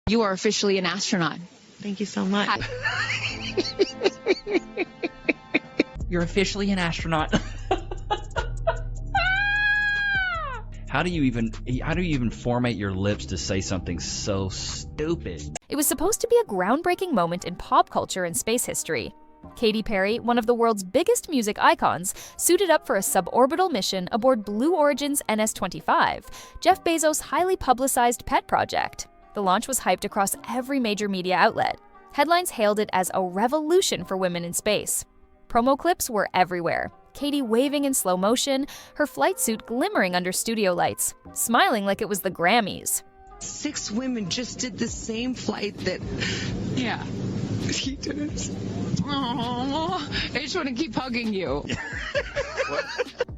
You are officially an astronaut. Thank you so much. You're officially an astronaut. How do you even format your lips to say something so stupid? It was supposed to be a groundbreaking moment in pop culture and space history. Katy Perry, one of the world's biggest music icons, suited up for a suborbital mission aboard Blue Origin's NS-25, Jeff Bezos' highly publicized pet project. The launch was hyped across every major media outlet. Headlines hailed it as a revolution for women in space. Promo clips were everywhere. Katy waving in slow motion, her flight suit glimmering under studio lights, smiling like it was the Grammys. 6 women just did the same flight that... Yeah. He did. Oh, I just want to keep hugging you.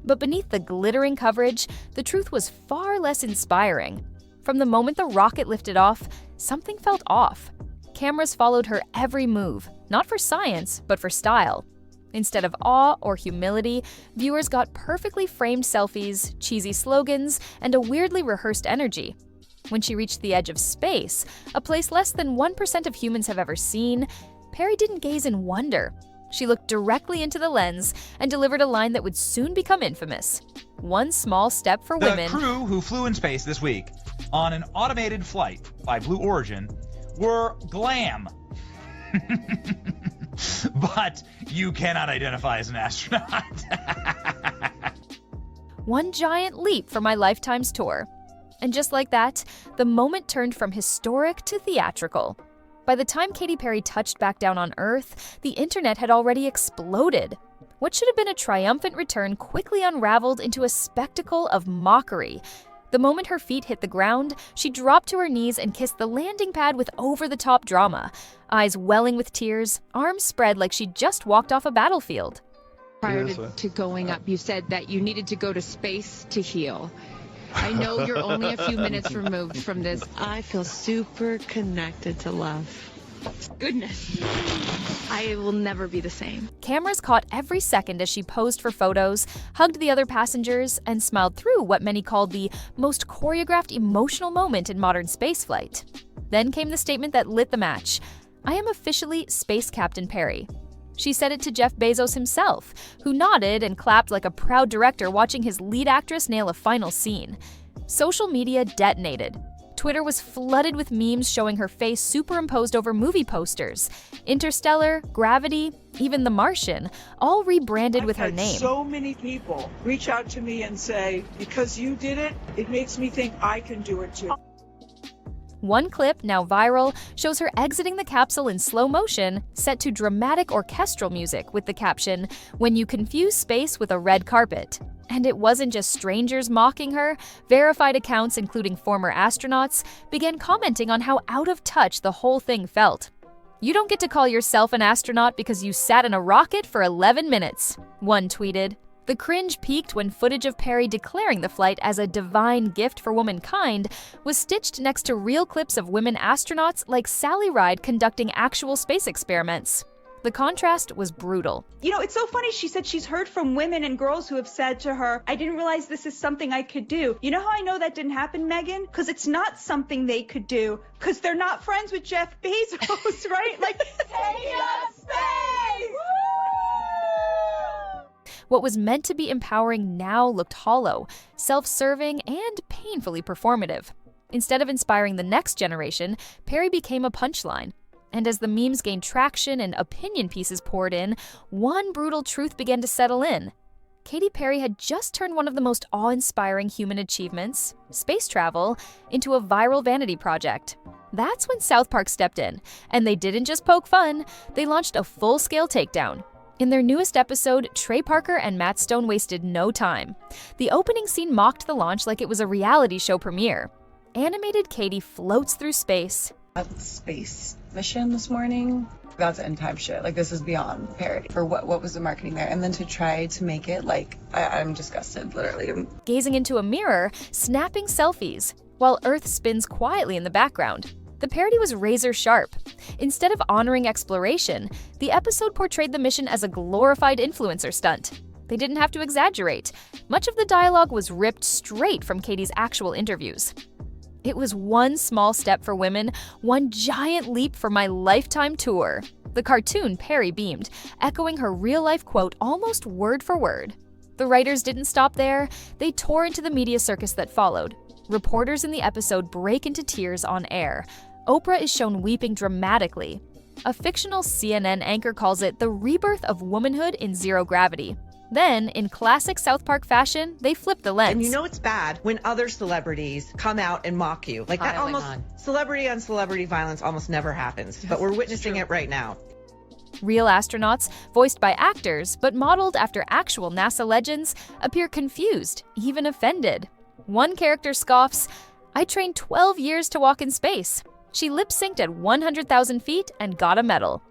But beneath the glittering coverage, the truth was far less inspiring. From the moment the rocket lifted off, something felt off. Cameras followed her every move, not for science, but for style. Instead of awe or humility, viewers got perfectly framed selfies, cheesy slogans, and a weirdly rehearsed energy. When she reached the edge of space, a place less than 1% of humans have ever seen, Perry didn't gaze in wonder. She looked directly into the lens and delivered a line that would soon become infamous. One small step for women. The crew who flew in space this week on an automated flight by Blue Origin were glam. But you cannot identify as an astronaut. One giant leap for my lifetime's tour. And just like that, the moment turned from historic to theatrical. By the time Katy Perry touched back down on Earth, the internet had already exploded. What should have been a triumphant return quickly unraveled into a spectacle of mockery. The moment her feet hit the ground, she dropped to her knees and kissed the landing pad with over-the-top drama, eyes welling with tears, arms spread like she'd just walked off a battlefield. Prior to going up, you said that you needed to go to space to heal. I know you're only a few minutes removed from this. I feel super connected to love. Goodness. I will never be the same. Cameras caught every second as she posed for photos, hugged the other passengers, and smiled through what many called the most choreographed emotional moment in modern spaceflight. Then came the statement that lit the match. I am officially Space Captain Perry. She said it to Jeff Bezos himself, who nodded and clapped like a proud director watching his lead actress nail a final scene. Social media detonated. Twitter was flooded with memes showing her face superimposed over movie posters. Interstellar, Gravity, even The Martian, all rebranded with her name. So many people reach out to me and say, because you did it, it makes me think I can do it too. One clip, now viral, shows her exiting the capsule in slow motion, set to dramatic orchestral music with the caption, "When you confuse space with a red carpet." And it wasn't just strangers mocking her. Verified accounts, including former astronauts, began commenting on how out of touch the whole thing felt. "You don't get to call yourself an astronaut because you sat in a rocket for 11 minutes, one tweeted. The cringe peaked when footage of Perry declaring the flight as a divine gift for womankind was stitched next to real clips of women astronauts like Sally Ride conducting actual space experiments. The contrast was brutal. You know, it's so funny. She said she's heard from women and girls who have said to her, I didn't realize this is something I could do. You know how I know that didn't happen, Megan? Because it's not something they could do. Because they're not friends with Jeff Bezos, right? Like, take up space! What was meant to be empowering now looked hollow, self-serving, and painfully performative. Instead of inspiring the next generation, Perry became a punchline. And as the memes gained traction and opinion pieces poured in, one brutal truth began to settle in. Katy Perry had just turned one of the most awe-inspiring human achievements, space travel, into a viral vanity project. That's when South Park stepped in, and they didn't just poke fun, they launched a full-scale takedown. In their newest episode, Trey Parker and Matt Stone wasted no time. The opening scene mocked the launch like it was a reality show premiere. Animated Katy floats through space. Space mission this morning, that's end time shit. Like, this is beyond parody for what was the marketing there. And then to try to make it like, I'm disgusted, literally. Gazing into a mirror, snapping selfies, while Earth spins quietly in the background. The parody was razor sharp. Instead of honoring exploration, the episode portrayed the mission as a glorified influencer stunt. They didn't have to exaggerate. Much of the dialogue was ripped straight from Katy's actual interviews. It was one small step for women, one giant leap for my lifetime tour. The cartoon Perry beamed, echoing her real-life quote almost word for word. The writers didn't stop there. They tore into the media circus that followed. Reporters in the episode break into tears on air. Oprah is shown weeping dramatically. A fictional CNN anchor calls it the rebirth of womanhood in zero gravity. Then, in classic South Park fashion, they flip the lens. And you know it's bad when other celebrities come out and mock you. Like that celebrity on celebrity violence almost never happens, but we're witnessing it right now. Real astronauts, voiced by actors but modeled after actual NASA legends, appear confused, even offended. One character scoffs, "I trained 12 years to walk in space." She lip-synced at 100,000 feet and got a medal.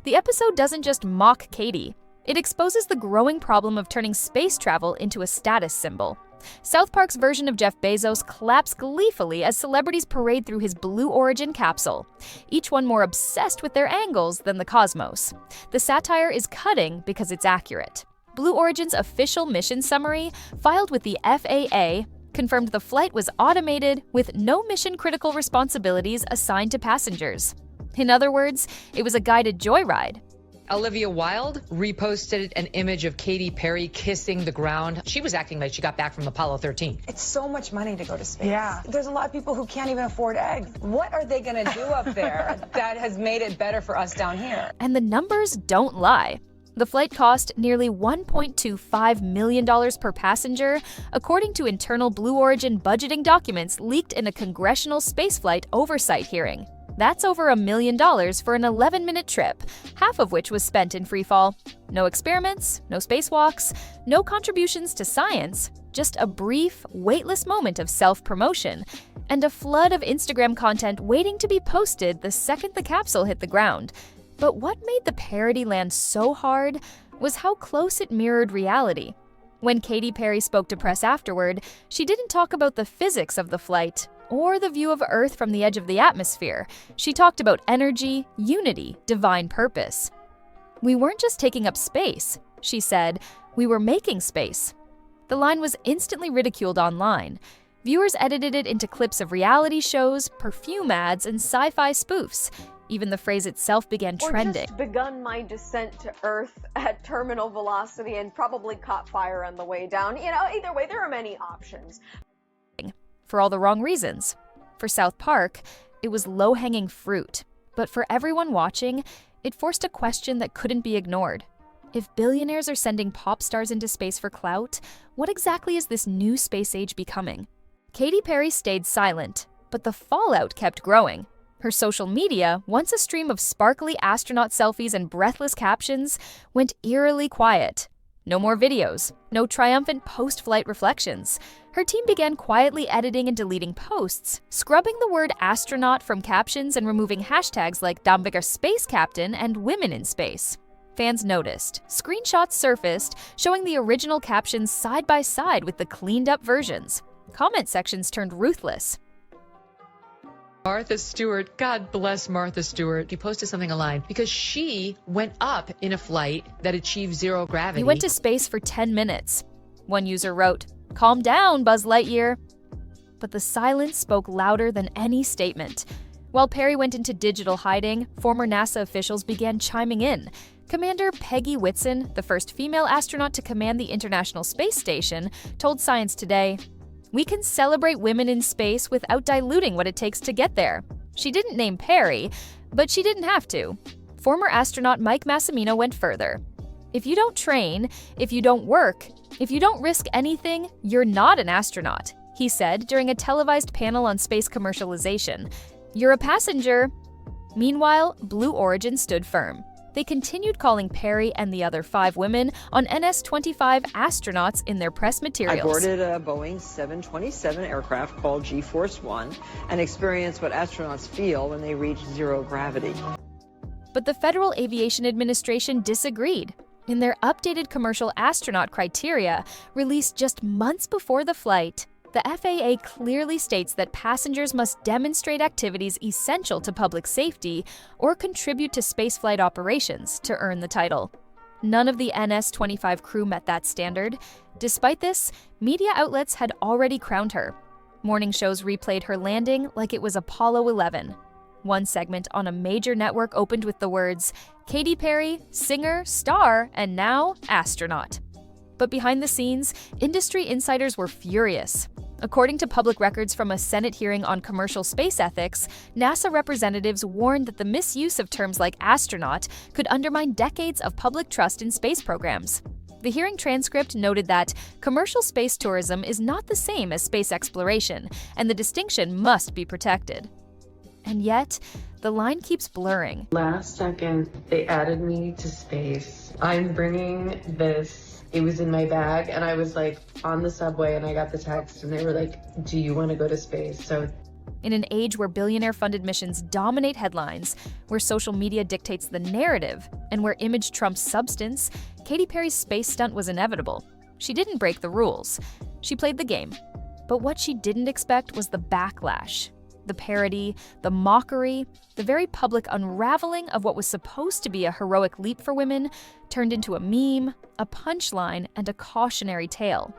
The episode doesn't just mock Katy. It exposes the growing problem of turning space travel into a status symbol. South Park's version of Jeff Bezos claps gleefully as celebrities parade through his Blue Origin capsule, each one more obsessed with their angles than the cosmos. The satire is cutting because it's accurate. Blue Origin's official mission summary, filed with the FAA, confirmed the flight was automated with no mission-critical responsibilities assigned to passengers. In other words, it was a guided joyride. Olivia Wilde reposted an image of Katy Perry kissing the ground. She was acting like she got back from Apollo 13. It's so much money to go to space. Yeah. There's a lot of people who can't even afford eggs. What are they going to do up there that has made it better for us down here? And the numbers don't lie. The flight cost nearly $1.25 million per passenger, according to internal Blue Origin budgeting documents leaked in a congressional spaceflight oversight hearing. That's over $1 million for an 11-minute trip, half of which was spent in freefall. No experiments, no spacewalks, no contributions to science, just a brief, weightless moment of self-promotion, and a flood of Instagram content waiting to be posted the second the capsule hit the ground. But what made the parody land so hard was how close it mirrored reality. When Katy Perry spoke to press afterward, she didn't talk about the physics of the flight or the view of Earth from the edge of the atmosphere. She talked about energy, unity, divine purpose. "We weren't just taking up space," she said, "we were making space." The line was instantly ridiculed online. Viewers edited it into clips of reality shows, perfume ads, and sci-fi spoofs. Even the phrase itself began trending. Or just begun my descent to Earth at terminal velocity and probably caught fire on the way down. You know, either way, there are many options. For all the wrong reasons. For South Park, it was low-hanging fruit. But for everyone watching, it forced a question that couldn't be ignored. If billionaires are sending pop stars into space for clout, what exactly is this new space age becoming? Katy Perry stayed silent, but the fallout kept growing. Her social media, once a stream of sparkly astronaut selfies and breathless captions, went eerily quiet. No more videos, no triumphant post-flight reflections. Her team began quietly editing and deleting posts, scrubbing the word astronaut from captions and removing hashtags like Dampviker Space Captain and Women in Space. Fans noticed. Screenshots surfaced showing the original captions side by side with the cleaned-up versions. Comment sections turned ruthless. Martha Stewart, God bless Martha Stewart. She posted something online because she went up in a flight that achieved zero gravity. "He went to space for 10 minutes. One user wrote, "Calm down, Buzz Lightyear." But the silence spoke louder than any statement. While Perry went into digital hiding, former NASA officials began chiming in. Commander Peggy Whitson, the first female astronaut to command the International Space Station, told Science Today, "We can celebrate women in space without diluting what it takes to get there." She didn't name Perry, but she didn't have to. Former astronaut Mike Massimino went further. "If you don't train, if you don't work, if you don't risk anything, you're not an astronaut," he said during a televised panel on space commercialization. "You're a passenger." Meanwhile, Blue Origin stood firm. They continued calling Perry and the other 5 women on NS-25 astronauts in their press materials. "I boarded a Boeing 727 aircraft called G-Force One and experienced what astronauts feel when they reach zero gravity." But the Federal Aviation Administration disagreed. In their updated commercial astronaut criteria, released just months before the flight, the FAA clearly states that passengers must demonstrate activities essential to public safety or contribute to spaceflight operations to earn the title. None of the NS-25 crew met that standard. Despite this, media outlets had already crowned her. Morning shows replayed her landing like it was Apollo 11. One segment on a major network opened with the words, "Katy Perry, singer, star, and now astronaut." But behind the scenes, industry insiders were furious. According to public records from a Senate hearing on commercial space ethics, NASA representatives warned that the misuse of terms like astronaut could undermine decades of public trust in space programs. The hearing transcript noted that commercial space tourism is not the same as space exploration, and the distinction must be protected. And yet, the line keeps blurring. Last second, they added me to space. I'm bringing this. It was in my bag, and I was like on the subway, and I got the text, and they were like, "Do you want to go to space?" So, in an age where billionaire-funded missions dominate headlines, where social media dictates the narrative, and where image trumps substance, Katy Perry's space stunt was inevitable. She didn't break the rules. She played the game. But what she didn't expect was the backlash. The parody, the mockery, the very public unraveling of what was supposed to be a heroic leap for women turned into a meme, a punchline, and a cautionary tale.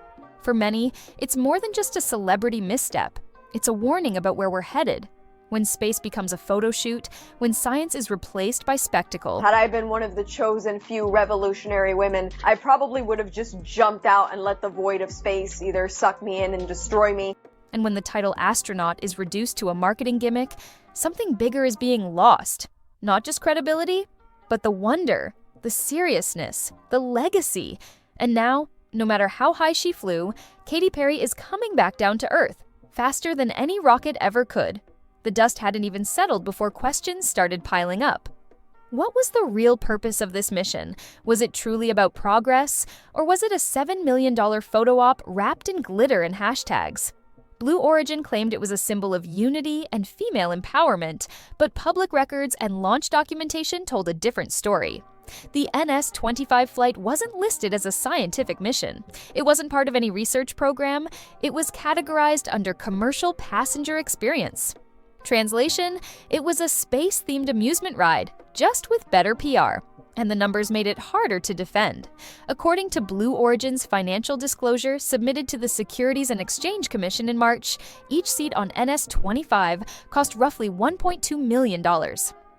For many, it's more than just a celebrity misstep. It's a warning about where we're headed. When space becomes a photo shoot, when science is replaced by spectacle. Had I been one of the chosen few revolutionary women, I probably would have just jumped out and let the void of space either suck me in and destroy me. And when the title astronaut is reduced to a marketing gimmick, something bigger is being lost. Not just credibility, but the wonder, the seriousness, the legacy. And now, no matter how high she flew, Katy Perry is coming back down to Earth, faster than any rocket ever could. The dust hadn't even settled before questions started piling up. What was the real purpose of this mission? Was it truly about progress, or was it a $7 million photo op wrapped in glitter and hashtags? Blue Origin claimed it was a symbol of unity and female empowerment, but public records and launch documentation told a different story. The NS-25 flight wasn't listed as a scientific mission. It wasn't part of any research program. It was categorized under commercial passenger experience. Translation, it was a space-themed amusement ride, just with better PR. And the numbers made it harder to defend. According to Blue Origin's financial disclosure submitted to the Securities and Exchange Commission in March, each seat on NS-25 cost roughly $1.2 million.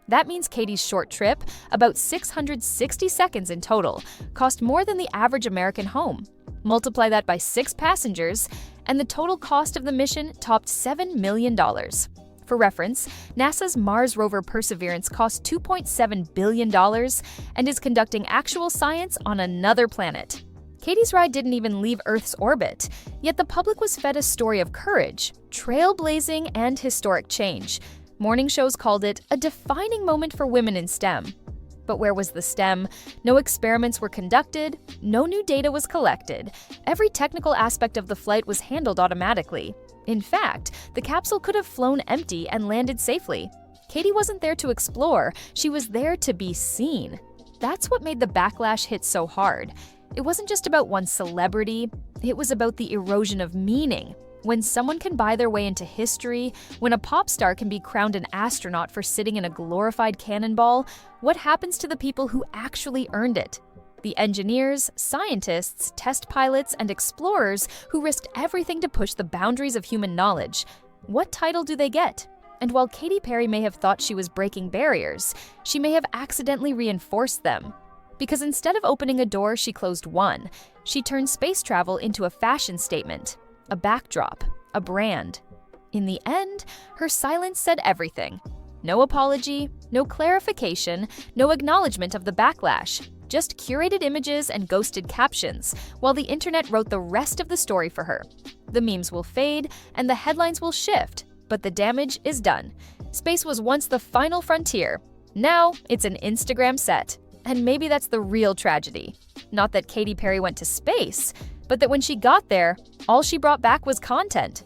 That means Katy's short trip, about 660 seconds in total, cost more than the average American home. Multiply that by 6 passengers, and the total cost of the mission topped $7 million. For reference, NASA's Mars rover Perseverance cost $2.7 billion and is conducting actual science on another planet. Katy's ride didn't even leave Earth's orbit, yet the public was fed a story of courage, trailblazing, and historic change. Morning shows called it a defining moment for women in STEM. But where was the STEM? No experiments were conducted, no new data was collected. Every technical aspect of the flight was handled automatically. In fact, the capsule could have flown empty and landed safely. Katy wasn't there to explore, she was there to be seen. That's what made the backlash hit so hard. It wasn't just about one celebrity, it was about the erosion of meaning. When someone can buy their way into history, when a pop star can be crowned an astronaut for sitting in a glorified cannonball, what happens to the people who actually earned it? The engineers, scientists, test pilots, and explorers who risked everything to push the boundaries of human knowledge. What title do they get? And while Katy Perry may have thought she was breaking barriers, she may have accidentally reinforced them. Because instead of opening a door, she closed one. She turned space travel into a fashion statement, a backdrop, a brand. In the end, her silence said everything. No apology, no clarification, no acknowledgement of the backlash. Just curated images and ghosted captions, while the internet wrote the rest of the story for her. The memes will fade, and the headlines will shift, but the damage is done. Space was once the final frontier. Now, it's an Instagram set. And maybe that's the real tragedy. Not that Katy Perry went to space, but that when she got there, all she brought back was content.